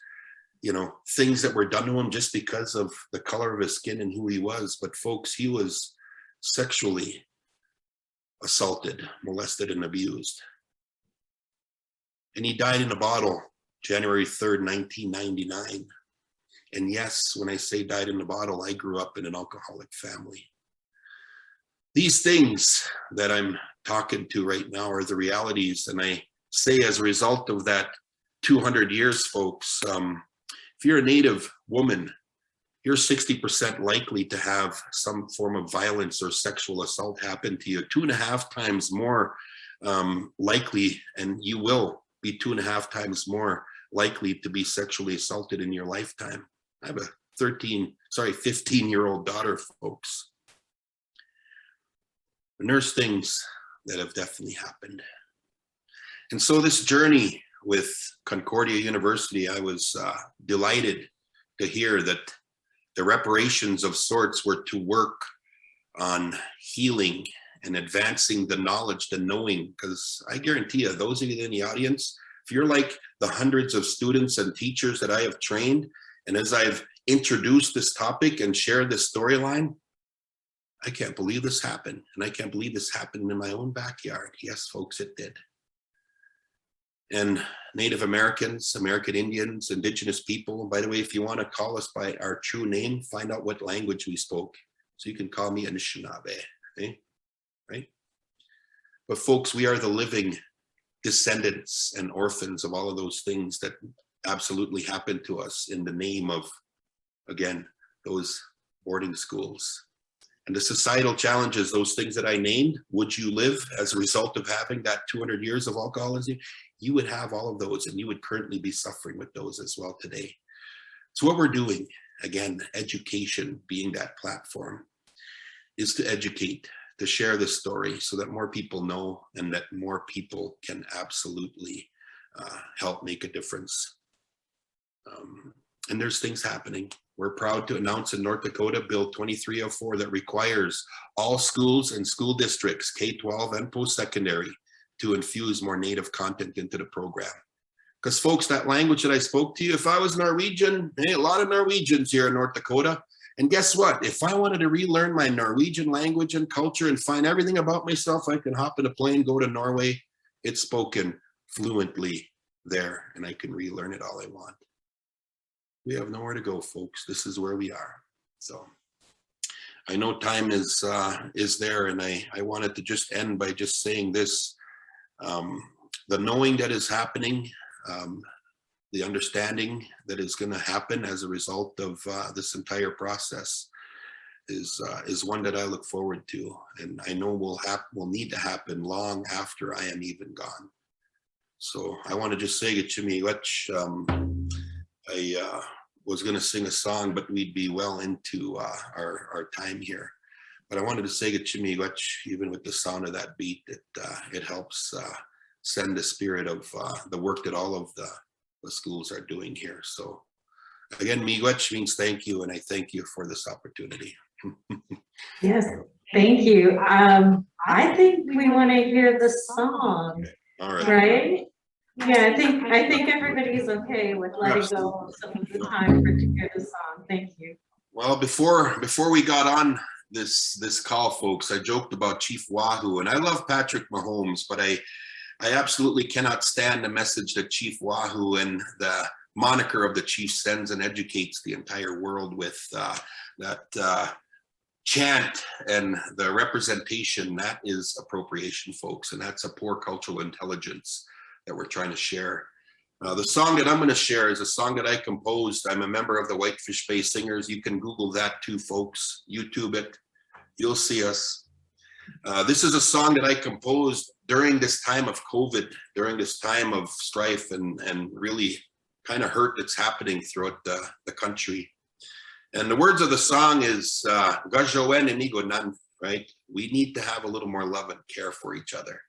things that were done to him just because of the color of his skin and who he was. But folks, he was sexually assaulted, molested, and abused. And he died in a bottle, January 3rd, 1999. And yes, when I say died in a bottle, I grew up in an alcoholic family. These things that I'm talking to right now are the realities. And I say as a result of that 200 years, folks, if you're a Native woman you're 60% likely to have some form of violence or sexual assault happen to you, 2.5 times more likely, and you will be 2.5 times more likely to be sexually assaulted in your lifetime. I have a 15-year-old daughter, folks. And there's things that have definitely happened. And so this journey with Concordia University, I was delighted to hear that the reparations of sorts were to work on healing and advancing the knowledge, the knowing, because I guarantee you, those of you in the audience, if you're like the hundreds of students and teachers that I have trained, and as I've introduced this topic and shared this storyline, I can't believe this happened. And I can't believe this happened in my own backyard. Yes, folks, it did. And Native Americans, American Indians, Indigenous people, by the way, if you want to call us by our true name, find out what language we spoke. So you can call me Anishinaabe, okay? Right? But folks, we are the living descendants and orphans of all of those things that absolutely happened to us in the name of, again, those boarding schools. And the societal challenges, those things that I named, would you live as a result of having that 200 years of alcoholism? You would have all of those, and you would currently be suffering with those as well today. So what we're doing, again, education being that platform, is to educate, to share this story so that more people know and that more people can absolutely help make a difference. And there's things happening. We're proud to announce in North Dakota Bill 2304 that requires all schools and school districts, K-12 and post-secondary, to infuse more Native content into the program. Because folks, that language that I spoke to you, if I was Norwegian, hey, a lot of Norwegians here in North Dakota, and guess what? If I wanted to relearn my Norwegian language and culture and find everything about myself, I can hop in a plane, go to Norway. It's spoken fluently there, and I can relearn it all I want. We have nowhere to go, folks. This is where we are. So I know time is there, and I wanted to just end by just saying this. The knowing that is happening, the understanding that is going to happen as a result of this entire process is one that I look forward to, and I know will need to happen long after I am even gone. So I want to just say it to me, I was going to sing a song, but we'd be well into our time here. But I wanted to say it to me, even with the sound of that beat, it helps send the spirit of the work that all of the schools are doing here. So again, miigwech means thank you, and I thank you for this opportunity. Yes, thank you. I think we want to hear the song, All right. right? Yeah, I think everybody's okay with letting go of some of the time to hear the song. Thank you. Well, before we got on this call, folks, I joked about Chief Wahoo, and I love Patrick Mahomes, but I absolutely cannot stand the message that Chief Wahoo and the moniker of the chief sends and educates the entire world with, that chant and the representation. That is appropriation, folks, and that's a poor cultural intelligence that we're trying to share. The song that I'm going to share is a song that I composed. I'm a member of the Whitefish Bay Singers. You can Google that too, folks. YouTube it. You'll see us. This is a song that I composed during this time of COVID, during this time of strife and really kind of hurt that's happening throughout the country. And the words of the song is, Gajowen enigo nan, right? We need to have a little more love and care for each other.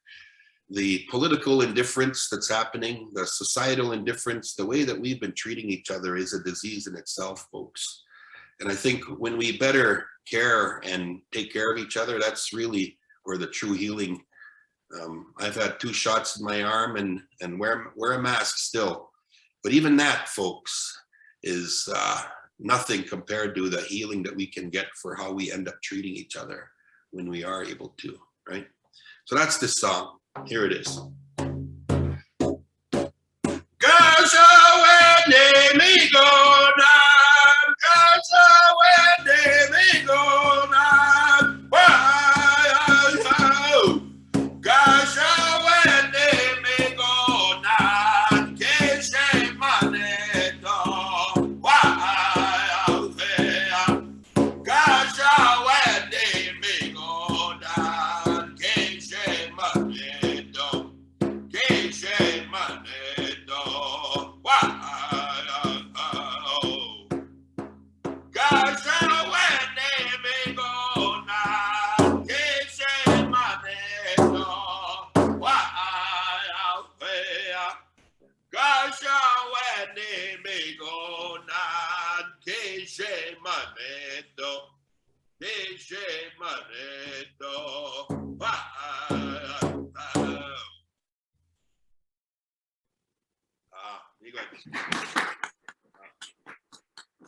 The political indifference that's happening, the societal indifference, the way that we've been treating each other is a disease in itself, folks. And I think when we better care and take care of each other, that's really where the true healing. I've had 2 shots in my arm and wear a mask still. But even that, folks, is nothing compared to the healing that we can get for how we end up treating each other when we are able to, right? So that's this song. Here it is.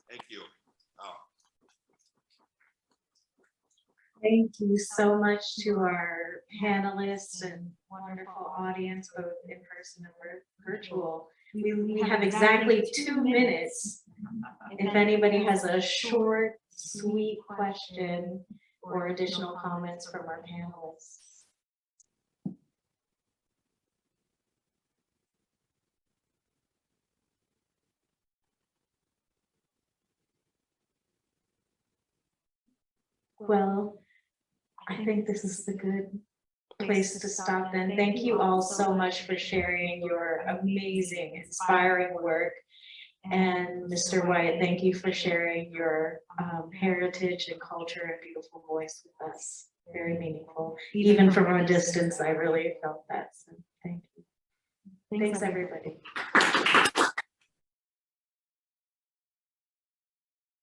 Thank you. Thank you so much to our panelists and wonderful audience, both in person and virtual. We have exactly 2 minutes. If anybody has a short, sweet question or additional comments from our panelists. Well, I think this is the good place to stop then. Thank you all so much for sharing your amazing, inspiring work. And Mr. White, thank you for sharing your heritage and culture and beautiful voice with us. Very meaningful. Even from a distance, I really felt that. So thank you. Thanks, everybody.